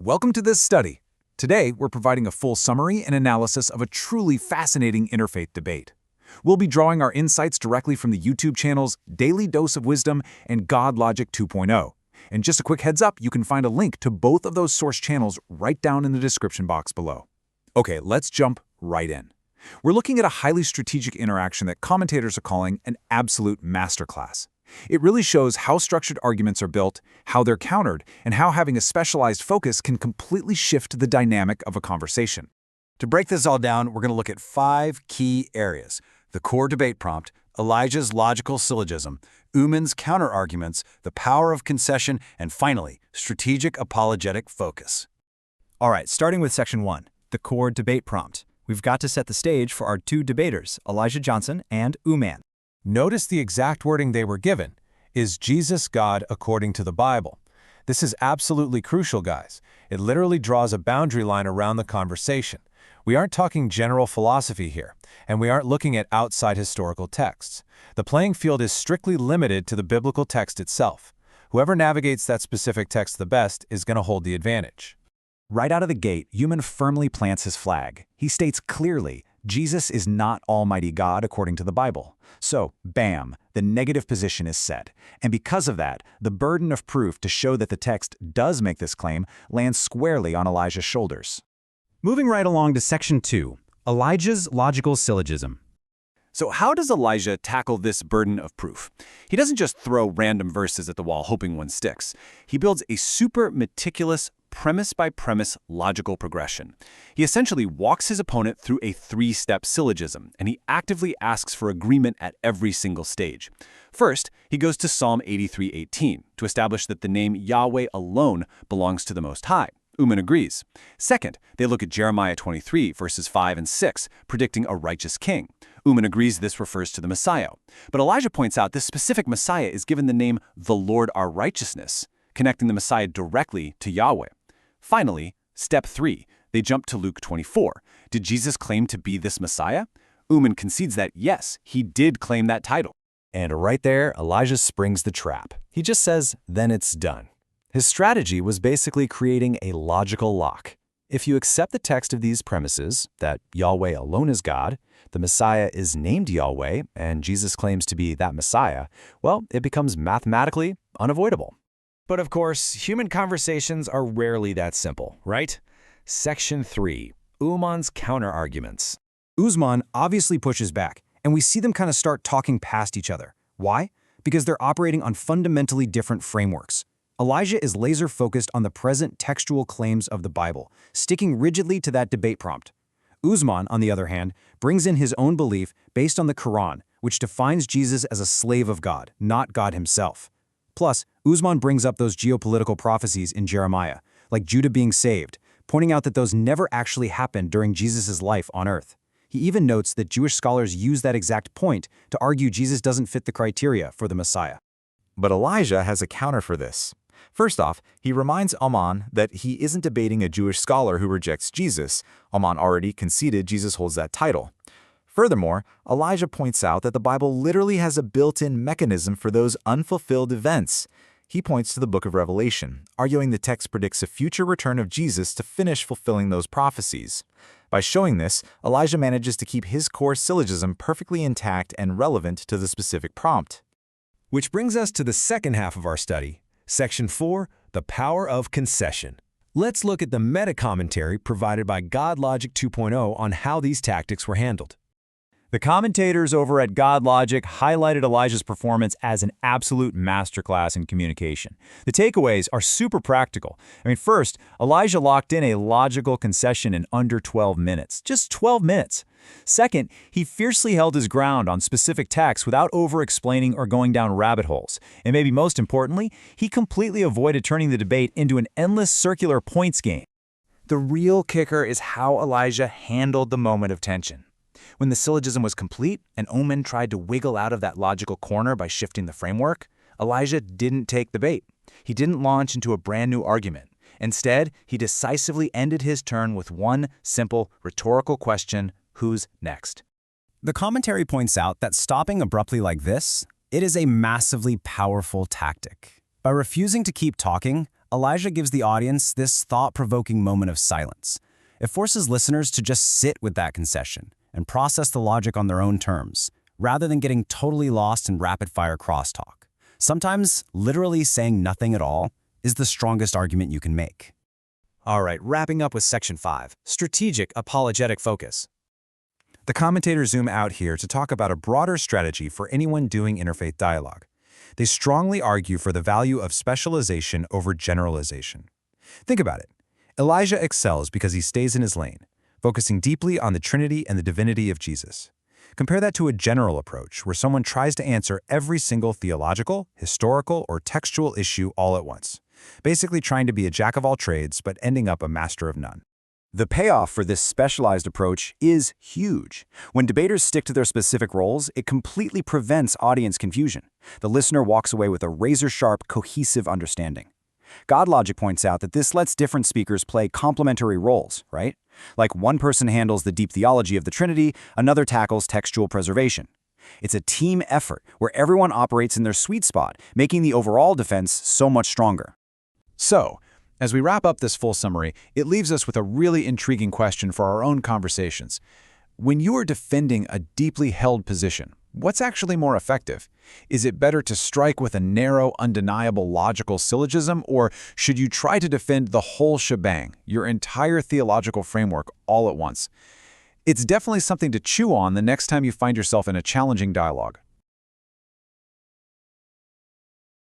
Welcome to this study. Today, we're providing a full summary and analysis of a truly fascinating interfaith debate. We'll be drawing our insights directly from the YouTube channels Daily Dose of Wisdom and God Logic 2.0. And just a quick heads up, you can find a link to both of those source channels right down in the description box below. Okay, let's jump right in. We're looking at a highly strategic interaction that commentators are calling an absolute masterclass. It really shows how structured arguments are built, how they're countered, and how having a specialized focus can completely shift the dynamic of a conversation. To break this all down, we're going to look at 5 key areas: the core debate prompt, Elijah's logical syllogism, Uman's counterarguments, the power of concession, and finally, strategic apologetic focus. All right, starting with section 1, the core debate prompt. We've got to set the stage for our two debaters, Elijah Johnson and Uman. Notice the exact wording they were given. Is Jesus God according to the Bible? This is absolutely crucial, guys. It literally draws a boundary line around the conversation. We aren't talking general philosophy here, and we aren't looking at outside historical texts. The playing field is strictly limited to the biblical text itself. Whoever navigates that specific text the best is going to hold the advantage. Right out of the gate, Uman firmly plants his flag. He states clearly, Jesus is not Almighty God according to the Bible. So, bam, the negative position is set. And because of that, the burden of proof to show that the text does make this claim lands squarely on Elijah's shoulders. Moving right along to section 2, Elijah's logical syllogism. So how does Elijah tackle this burden of proof? He doesn't just throw random verses at the wall hoping one sticks. He builds a super meticulous, premise-by-premise logical progression. He essentially walks his opponent through a 3-step syllogism, and he actively asks for agreement at every single stage. First, he goes to Psalm 83:18 to establish that the name Yahweh alone belongs to the Most High. Uman agrees. Second, they look at Jeremiah 23, verses 5 and 6, predicting a righteous king. Uman agrees this refers to the Messiah. But Elijah points out this specific Messiah is given the name the Lord our righteousness, connecting the Messiah directly to Yahweh. Finally, step 3, they jump to Luke 24. Did Jesus claim to be this Messiah? Uman concedes that yes, he did claim that title. And right there, Elijah springs the trap. He just says, then it's done. His strategy was basically creating a logical lock. If you accept the text of these premises, that Yahweh alone is God, the Messiah is named Yahweh, and Jesus claims to be that Messiah, well, it becomes mathematically unavoidable. But of course, human conversations are rarely that simple, right? Section 3, Uman's counterarguments. Uman obviously pushes back, and we see them kind of start talking past each other. Why? Because they're operating on fundamentally different frameworks. Elijah is laser-focused on the present textual claims of the Bible, sticking rigidly to that debate prompt. Uman, on the other hand, brings in his own belief based on the Quran, which defines Jesus as a slave of God, not God himself. Plus, Uman brings up those geopolitical prophecies in Jeremiah, like Judah being saved, pointing out that those never actually happened during Jesus' life on earth. He even notes that Jewish scholars use that exact point to argue Jesus doesn't fit the criteria for the Messiah. But Elijah has a counter for this. First off, he reminds Uman that he isn't debating a Jewish scholar who rejects Jesus. Uman already conceded Jesus holds that title. Furthermore, Elijah points out that the Bible literally has a built-in mechanism for those unfulfilled events. He points to the book of Revelation, arguing the text predicts a future return of Jesus to finish fulfilling those prophecies. By showing this, Elijah manages to keep his core syllogism perfectly intact and relevant to the specific prompt. Which brings us to the second half of our study, Section 4, the power of concession. Let's look at the meta-commentary provided by God Logic 2.0 on how these tactics were handled. The commentators over at God Logic highlighted Elijah's performance as an absolute masterclass in communication. The takeaways are super practical. First, Elijah locked in a logical concession in under 12 minutes. Just 12 minutes. Second, he fiercely held his ground on specific texts without over-explaining or going down rabbit holes. And maybe most importantly, he completely avoided turning the debate into an endless circular points game. The real kicker is how Elijah handled the moment of tension. When the syllogism was complete and Uman tried to wiggle out of that logical corner by shifting the framework, Elijah didn't take the bait. He didn't launch into a brand new argument. Instead, he decisively ended his turn with one simple rhetorical question: who's next? The commentary points out that stopping abruptly like this, it is a massively powerful tactic. By refusing to keep talking, Elijah gives the audience this thought-provoking moment of silence. It forces listeners to just sit with that concession and process the logic on their own terms, rather than getting totally lost in rapid-fire crosstalk. Sometimes, literally saying nothing at all is the strongest argument you can make. All right, wrapping up with Section 5, Strategic Apologetic Focus. The commentators zoom out here to talk about a broader strategy for anyone doing interfaith dialogue. They strongly argue for the value of specialization over generalization. Think about it. Elijah excels because he stays in his lane, focusing deeply on the Trinity and the divinity of Jesus. Compare that to a general approach, where someone tries to answer every single theological, historical, or textual issue all at once, basically trying to be a jack of all trades but ending up a master of none. The payoff for this specialized approach is huge. When debaters stick to their specific roles, it completely prevents audience confusion. The listener walks away with a razor-sharp, cohesive understanding. GodLogic points out that this lets different speakers play complementary roles, right? Like one person handles the deep theology of the Trinity, another tackles textual preservation. It's a team effort where everyone operates in their sweet spot, making the overall defense so much stronger. So, as we wrap up this full summary, it leaves us with a really intriguing question for our own conversations. When you are defending a deeply held position, what's actually more effective? Is it better to strike with a narrow, undeniable logical syllogism, or should you try to defend the whole shebang, your entire theological framework, all at once? It's definitely something to chew on the next time you find yourself in a challenging dialogue.